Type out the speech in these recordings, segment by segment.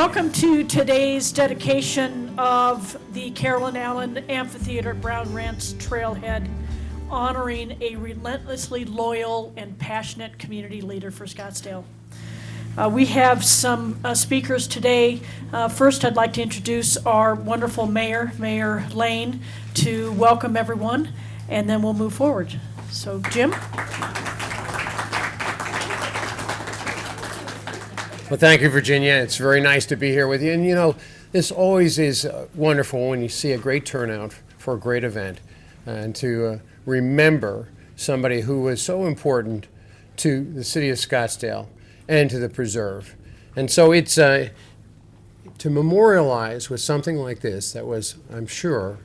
Welcome to today's dedication of the Carolyn Allen Amphitheater Brown Ranch Trailhead, honoring a relentlessly loyal and passionate community leader for Scottsdale. We have some speakers today. First, I'd like to introduce our wonderful mayor, Mayor Lane, to welcome everyone, and then we'll move forward. So, Jim? Well, thank you, Virginia. It's very nice to be here with you. And you know, this always is wonderful when you see a great turnout for a great event and to remember somebody who was so important to the city of Scottsdale and to the preserve. And so it's to memorialize with something like this that was, I'm sure,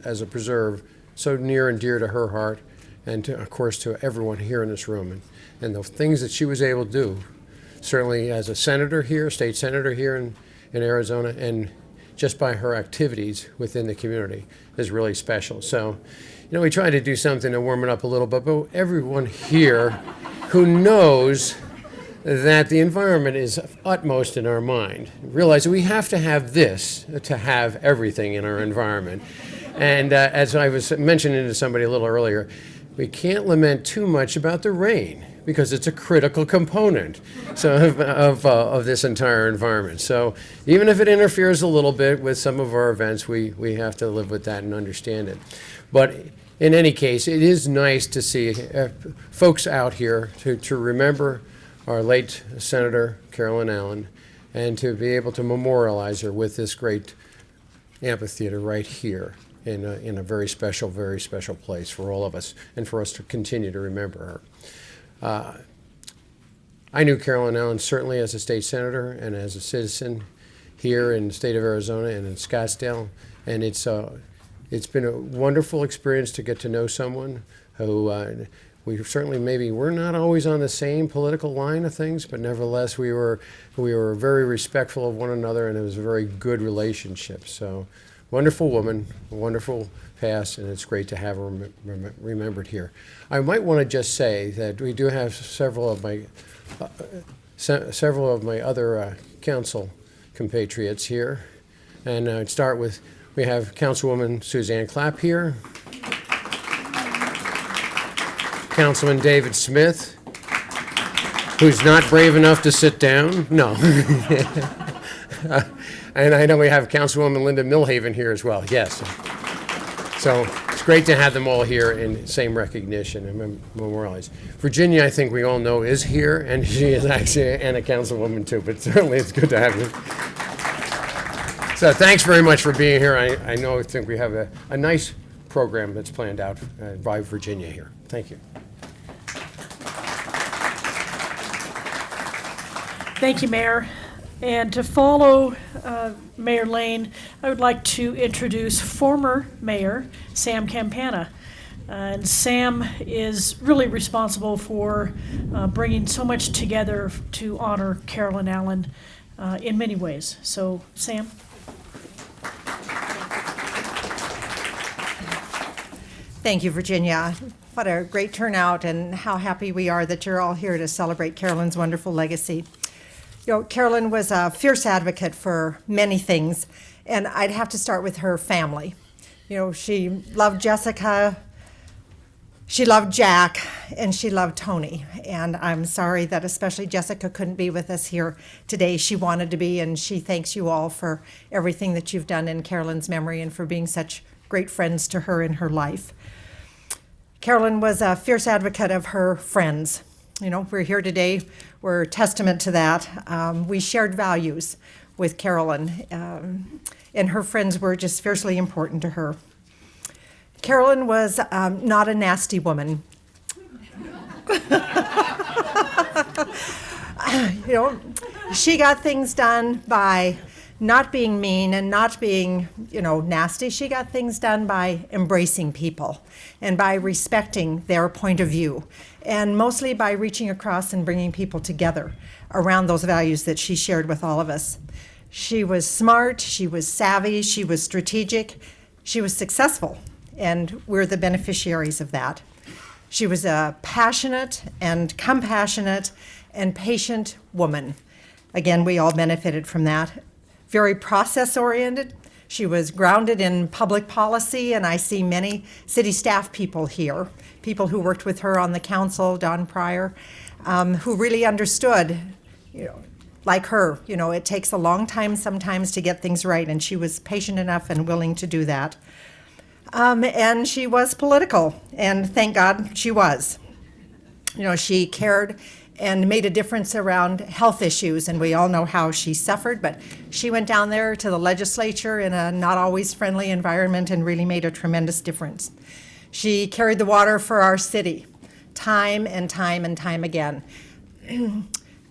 as a preserve, so near and dear to her heart and, of course, to everyone here in this room. And the things that she was able to do, certainly as a senator here, state senator here in Arizona, and just by her activities within the community is really special. So, you know, we tried to do something to warm it up a little bit, but everyone here who knows that the environment is utmost in our mind realize that we have to have this to have everything in our environment. And as I was mentioning to somebody a little earlier, we can't lament too much about the rain, because it's a critical component of this entire environment. So even if it interferes a little bit with some of our events, we have to live with that and understand it. But in any case, it is nice to see folks out here to remember our late Senator Carolyn Allen and to be able to memorialize her with this great amphitheater right here in a very special place for all of us and for us to continue to remember her. I knew Carolyn Allen certainly as a state senator and as a citizen here in the state of Arizona and in Scottsdale, and it's been a wonderful experience to get to know someone who we're not always on the same political line of things, but nevertheless we were very respectful of one another, and it was a very good relationship. So, wonderful woman, wonderful past, and it's great to have her remembered here. I might want to just say that we do have several of my other council compatriots here, and I'd start with, we have Councilwoman Suzanne Clapp here, Councilman David Smith, who's not brave enough to sit down. No. And I know we have Councilwoman Linda Milhaven here as well. Yes. So it's great to have them all here in same recognition and memorialize. Virginia, I think we all know, is here, and she is actually and a councilwoman too, but certainly it's good to have you. So thanks very much for being here. I think we have a nice program that's planned out by Virginia here. Thank you. Thank you, Mayor. And to follow Mayor Lane, I would like to introduce former Mayor Sam Campana. And Sam is really responsible for bringing so much together to honor Carolyn Allen in many ways. So, Sam. Thank you, Virginia. What a great turnout, and how happy we are that you're all here to celebrate Carolyn's wonderful legacy. You know, Carolyn was a fierce advocate for many things, and I'd have to start with her family. You know, she loved Jessica, she loved Jack, and she loved Tony. And I'm sorry that especially Jessica couldn't be with us here today. She wanted to be, and she thanks you all for everything that you've done in Carolyn's memory and for being such great friends to her in her life. Carolyn was a fierce advocate of her friends. You know, we're here today, we're a testament to that. We shared values with Carolyn, and her friends were just fiercely important to her. Carolyn was not a nasty woman. You know, she got things done by not being mean and not being, nasty. She got things done by embracing people and by respecting their point of view, and mostly by reaching across and bringing people together around those values that she shared with all of us. She was smart, she was savvy, she was strategic, she was successful, and we're the beneficiaries of that. She was a passionate and compassionate and patient woman. Again, we all benefited from that. very process-oriented. She was grounded in public policy, and I see many city staff people here, people who worked with her on the council, Don Pryor, who really understood, like her, it takes a long time sometimes to get things right, and she was patient enough and willing to do that. And she was political, and thank God she was. She cared and made a difference around health issues, and we all know how she suffered, but she went down there to the legislature in a not always friendly environment and really made a tremendous difference. She carried the water for our city, time and time and time again.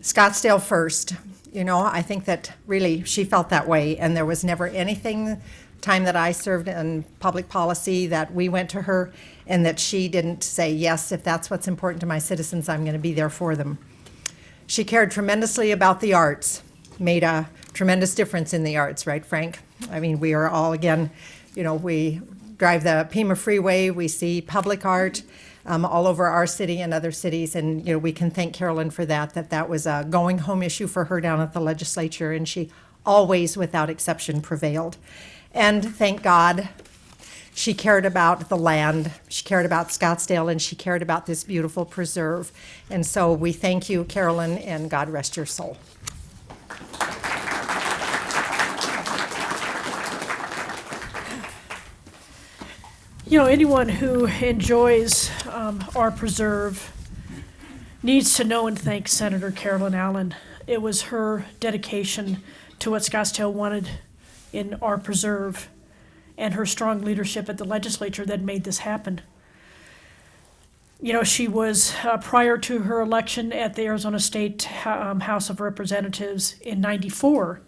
Scottsdale first, I think that really she felt that way, and there was never anything, time that I served in public policy, that we went to her and that she didn't say, yes, if that's what's important to my citizens, I'm going to be there for them. She cared tremendously about the arts, made a tremendous difference in the arts, right, Frank? I mean, we are all, again, we drive the Pima Freeway, we see public art all over our city and other cities, and we can thank Carolyn for that was a going home issue for her down at the legislature, and she always, without exception, prevailed. And thank God, she cared about the land, she cared about Scottsdale, and she cared about this beautiful preserve. And so we thank you, Carolyn, and God rest your soul. Anyone who enjoys our preserve needs to know and thank Senator Carolyn Allen. It was her dedication to what Scottsdale wanted in our preserve and her strong leadership at the legislature that made this happen. She was, prior to her election at the Arizona State House of Representatives in '94,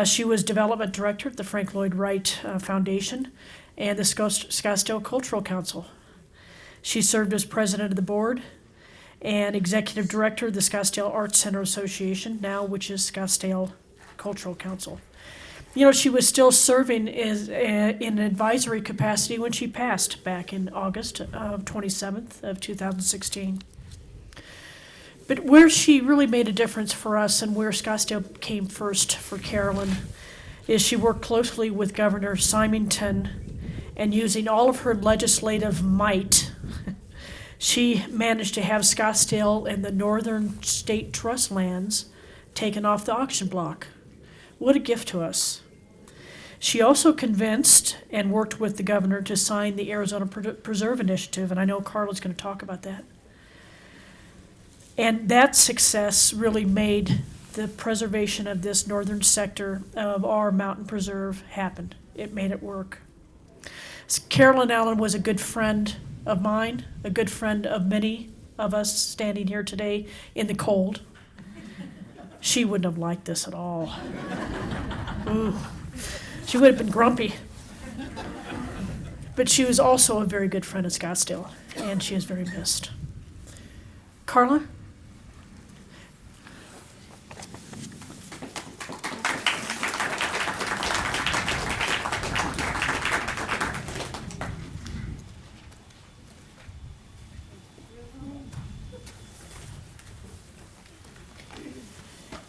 she was development director at the Frank Lloyd Wright Foundation and the Scottsdale Cultural Council. She served as president of the board and executive director of the Scottsdale Arts Center Association, now which is Scottsdale Cultural Council. She was still serving in an advisory capacity when she passed back in August of 27th of 2016. But where she really made a difference for us and where Scottsdale came first for Carolyn is she worked closely with Governor Symington, and using all of her legislative might, she managed to have Scottsdale and the Northern State Trust lands taken off the auction block. What a gift to us. She also convinced and worked with the governor to sign the Arizona Preserve Initiative, and I know Carla's going to talk about that. And that success really made the preservation of this northern sector of our mountain preserve happen. It made it work. Carolyn Allen was a good friend of mine, a good friend of many of us standing here today in the cold. She wouldn't have liked this at all. Ooh. She would have been grumpy. But she was also a very good friend of Scottsdale, and she is very missed. Carla?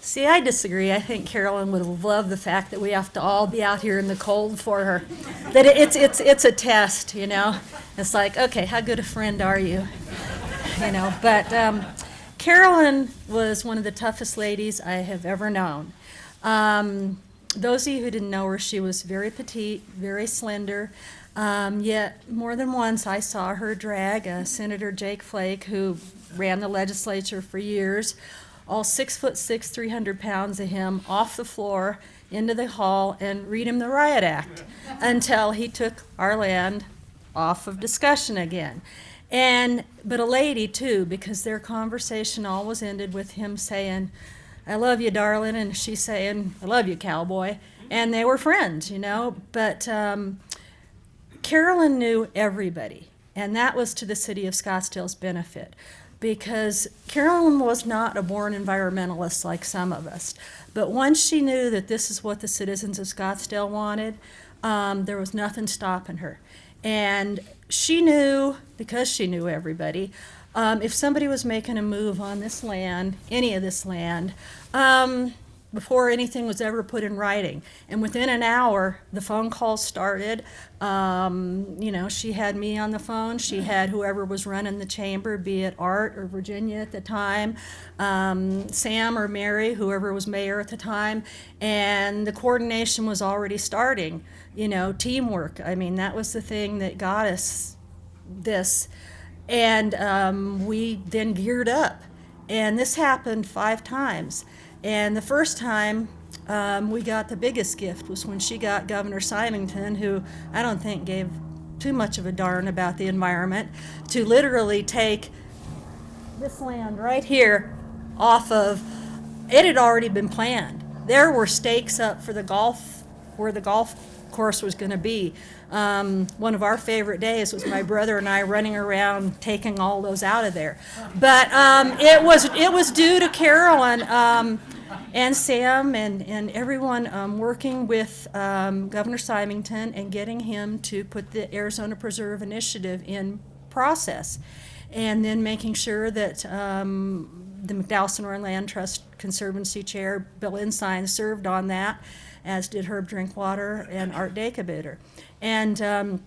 See, I disagree. I think Carolyn would have loved the fact that we have to all be out here in the cold for her. That it's a test, It's like, okay, how good a friend are you? But Carolyn was one of the toughest ladies I have ever known. Those of you who didn't know her, she was very petite, very slender. Yet more than once I saw her drag Senator Jake Flake, who ran the legislature for years, all 6'6", 300 pounds of him, off the floor into the hall and read him the riot act until he took our land off of discussion again. But a lady too, because their conversation always ended with him saying, "I love you, darling," and she saying, "I love you, cowboy," and they were friends, But Carolyn knew everybody, and that was to the city of Scottsdale's benefit. Because Carolyn was not a born environmentalist like some of us. But once she knew that this is what the citizens of Scottsdale wanted, there was nothing stopping her. And she knew, because she knew everybody, if somebody was making a move on this land, any of this land, before anything was ever put in writing. And within an hour, the phone calls started. You know, she had me on the phone. She had whoever was running the chamber, be it Art or Virginia at the time, Sam or Mary, whoever was mayor at the time. And the coordination was already starting, you know, teamwork. I mean, that was the thing that got us this. And we then geared up. And this happened 5 times. And the first time we got the biggest gift was when she got Governor Symington, who I don't think gave too much of a darn about the environment, to literally take this land right here off of, it had already been planned. There were stakes up for the golf, where the golf course was going to be. One of our favorite days was my brother and I running around taking all those out of there. But it was due to Carolyn and Sam and everyone working with Governor Symington and getting him to put the Arizona Preserve Initiative in process, and then making sure that the McDowell Sonoran Land Trust Conservancy Chair Bill Ensign served on that, as did Herb Drinkwater and Art Dakebitter. And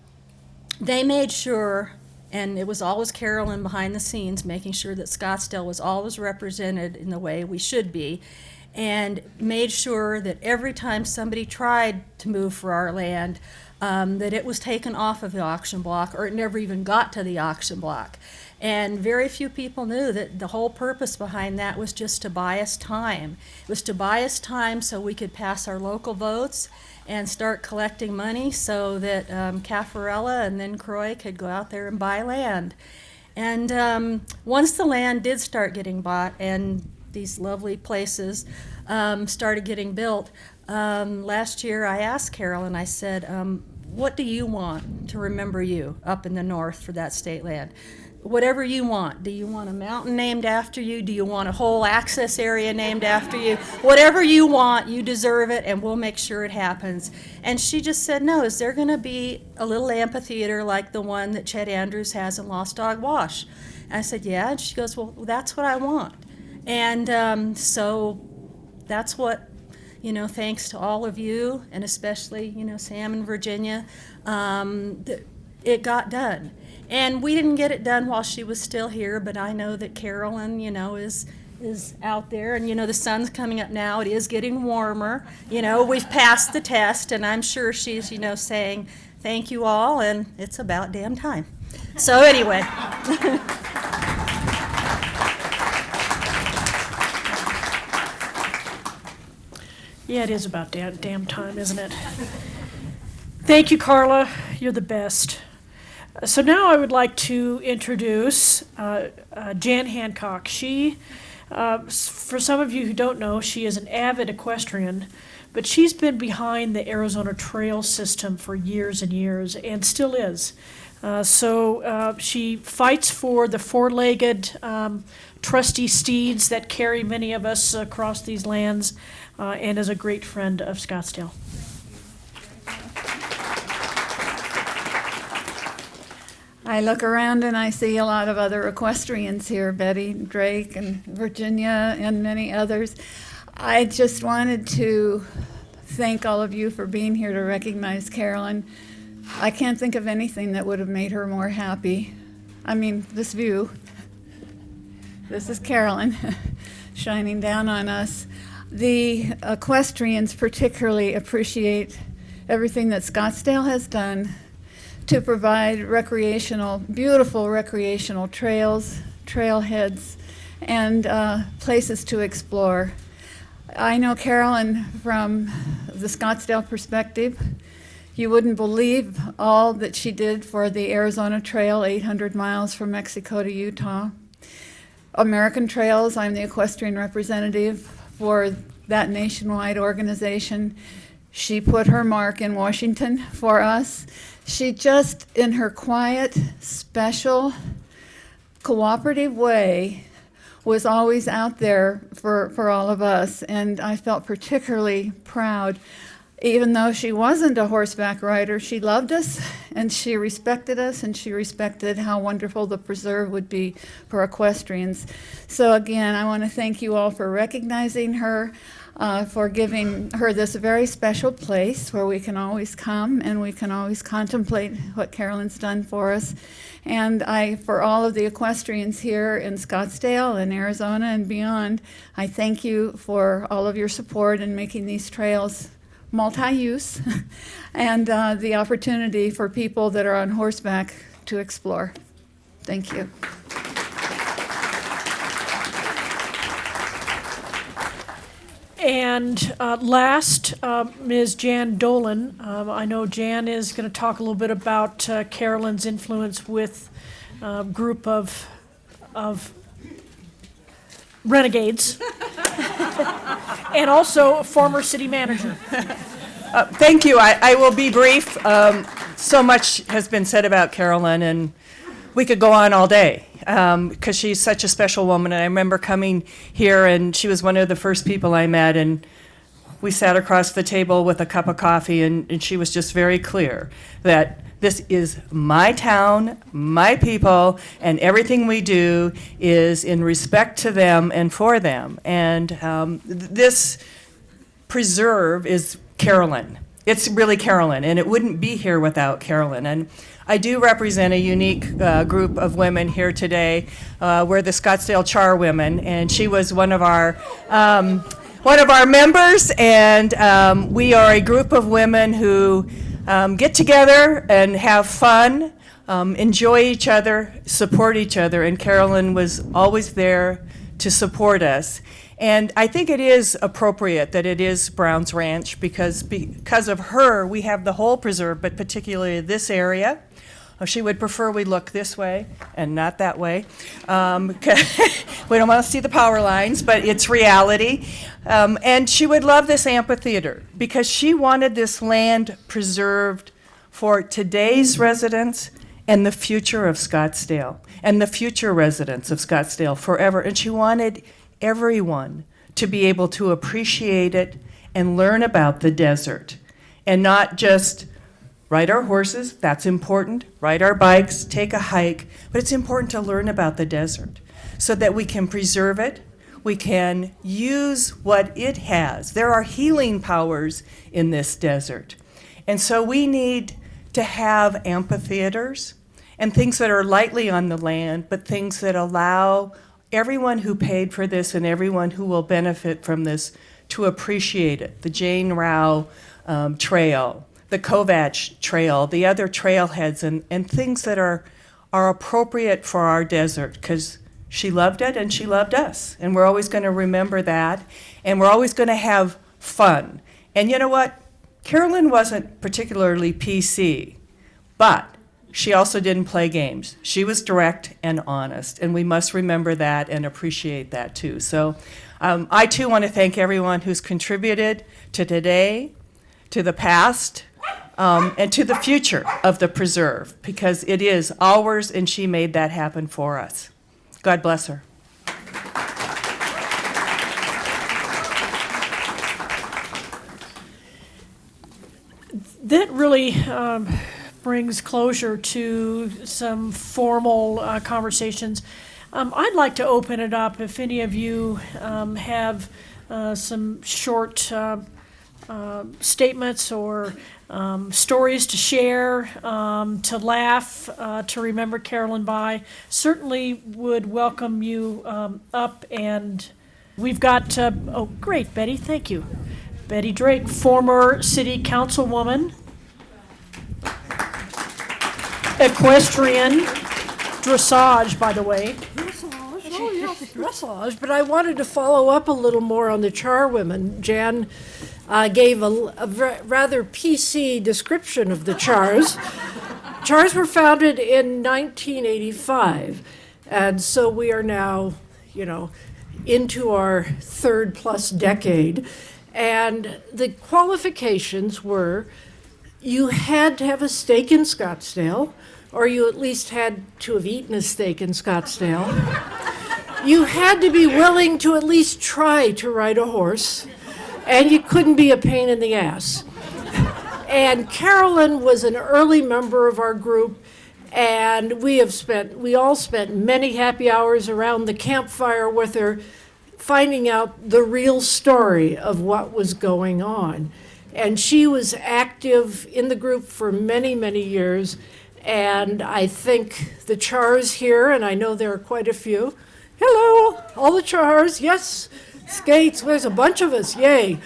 they made sure, and it was always Carolyn behind the scenes, making sure that Scottsdale was always represented in the way we should be, and made sure that every time somebody tried to move for our land, that it was taken off of the auction block, or it never even got to the auction block. And very few people knew that the whole purpose behind that was just to buy us time. It was to buy us time so we could pass our local votes and start collecting money so that Caffarella and then Croy could go out there and buy land. And once the land did start getting bought and these lovely places started getting built, last year I asked Carolyn, I said, what do you want to remember you up in the north for that state land? Whatever you want. Do you want a mountain named after you? Do you want a whole access area named after you? Whatever you want, you deserve it, and we'll make sure it happens. And she just said, no, is there going to be a little amphitheater like the one that Chet Andrews has in Lost Dog Wash? And I said, yeah. And she goes, well, that's what I want. And so that's what, you know, thanks to all of you, and especially, you know, Sam and Virginia, it got done. And we didn't get it done while she was still here, but I know that Carolyn, you know, is out there, and, you know, the sun's coming up now. It is getting warmer. You know, we've passed the test, and I'm sure she's, you know, saying thank you all, and it's about damn time. So anyway. Yeah, it is about damn time, isn't it? Thank you, Carla. You're the best. So now I would like to introduce Jan Hancock. She, for some of you who don't know, she is an avid equestrian, but she's been behind the Arizona trail system for years and years, and still is. So she fights for the four-legged trusty steeds that carry many of us across these lands, and is a great friend of Scottsdale. I look around and I see a lot of other equestrians here, Betty, Drake, and Virginia, and many others. I just wanted to thank all of you for being here to recognize Carolyn. I can't think of anything that would have made her more happy. I mean, this view. This is Carolyn shining down on us. The equestrians particularly appreciate everything that Scottsdale has done to provide beautiful recreational trails, trailheads, and places to explore. I know Carolyn from the Scottsdale perspective. You wouldn't believe all that she did for the Arizona Trail, 800 miles from Mexico to Utah. American Trails, I'm the equestrian representative for that nationwide organization. She put her mark in Washington for us. She just, in her quiet, special, cooperative way, was always out there for all of us, and I felt particularly proud. even though she wasn't a horseback rider, she loved us and she respected us and she respected how wonderful the preserve would be for equestrians. So again, I want to thank you all for recognizing her, for giving her this very special place where we can always come and we can always contemplate what Carolyn's done for us. And for all of the equestrians here in Scottsdale and Arizona and beyond, I thank you for all of your support in making these trails multi-use and the opportunity for people that are on horseback to explore. Thank you. And last, Ms. Jan Dolan. I know Jan is going to talk a little bit about Carolyn's influence with a group of renegades, and also a former city manager. Thank you. I will be brief. So much has been said about Carolyn, and we could go on all day because she's such a special woman. And I remember coming here, and she was one of the first people I met, and we sat across the table with a cup of coffee, and she was just very clear that this is my town, my people, and everything we do is in respect to them and for them. And this preserve is Carolyn. It's really Carolyn, and it wouldn't be here without Carolyn. And I do represent a unique group of women here today. We're the Scottsdale Char Women, and she was one of our members. And we are a group of women who get together and have fun, enjoy each other, support each other. And Carolyn was always there to support us. And I think it is appropriate that it is Brown's Ranch because of her, we have the whole preserve, but particularly this area. She would prefer we look this way and not that way. We don't want to see the power lines, but it's reality. And she would love this amphitheater because she wanted this land preserved for today's residents and the future of Scottsdale and the future residents of Scottsdale forever. And she wanted everyone to be able to appreciate it and learn about the desert and not just ride our horses, that's important, ride our bikes, take a hike, but it's important to learn about the desert so that we can preserve it, we can use what it has. There are healing powers in this desert. And so we need to have amphitheaters and things that are lightly on the land, but things that allow everyone who paid for this and everyone who will benefit from this to appreciate it. The Jane Rao Trail, the Kovach Trail, the other trailheads, and things that are appropriate for our desert, because she loved it and she loved us. And we're always going to remember that, and we're always going to have fun. And you know what? Carolyn wasn't particularly PC, but she also didn't play games. She was direct and honest, and we must remember that and appreciate that too. So I too want to thank everyone who's contributed to today, to the past, and to the future of the preserve, because it is ours and she made that happen for us. God bless her. That really brings closure to some formal conversations. I'd like to open it up if any of you have some short statements or stories to share, to laugh, to remember Carolyn by. Certainly would welcome you up, and we've got, oh great, Betty, thank you. Betty Drake, former city councilwoman, equestrian, dressage, by the way. Dressage, oh yes, dressage. But I wanted to follow up a little more on the charwomen. Jan gave a rather PC description of the chars. Chars were founded in 1985, and so we are now, into our third plus decade. And the qualifications were you had to have a stake in Scottsdale, or you at least had to have eaten a steak in Scottsdale. You had to be willing to at least try to ride a horse, and you couldn't be a pain in the ass. And Carolyn was an early member of our group, and we all spent many happy hours around the campfire with her, finding out the real story of what was going on. And she was active in the group for many, many years. And I think the Chars here, and I know there are quite a few, hello, all the Chars, yes, Skates, there's a bunch of us, yay.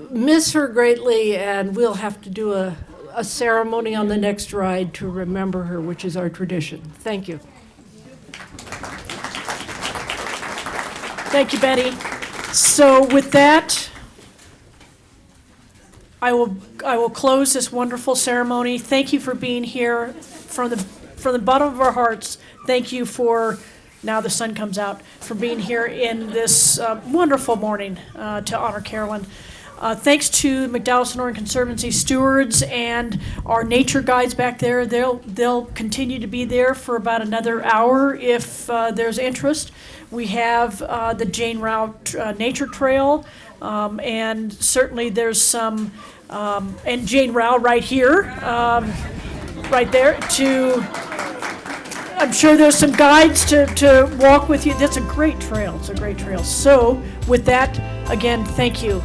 Miss her greatly, and we'll have to do a ceremony on the next ride to remember her, which is our tradition. Thank you. Thank you, Betty. So with that, I will close this wonderful ceremony. Thank you for being here from the bottom of our hearts. Thank you for, now the sun comes out, for being here in this wonderful morning to honor Carolyn. Thanks to McDowell Sonoran Conservancy stewards and our nature guides back there. They'll continue to be there for about another hour if there's interest. We have the Jane Rao Nature Trail, and certainly there's some, and Jane Rao right here, right there, I'm sure there's some guides to walk with you. That's a great trail. It's a great trail. So with that, again, thank you.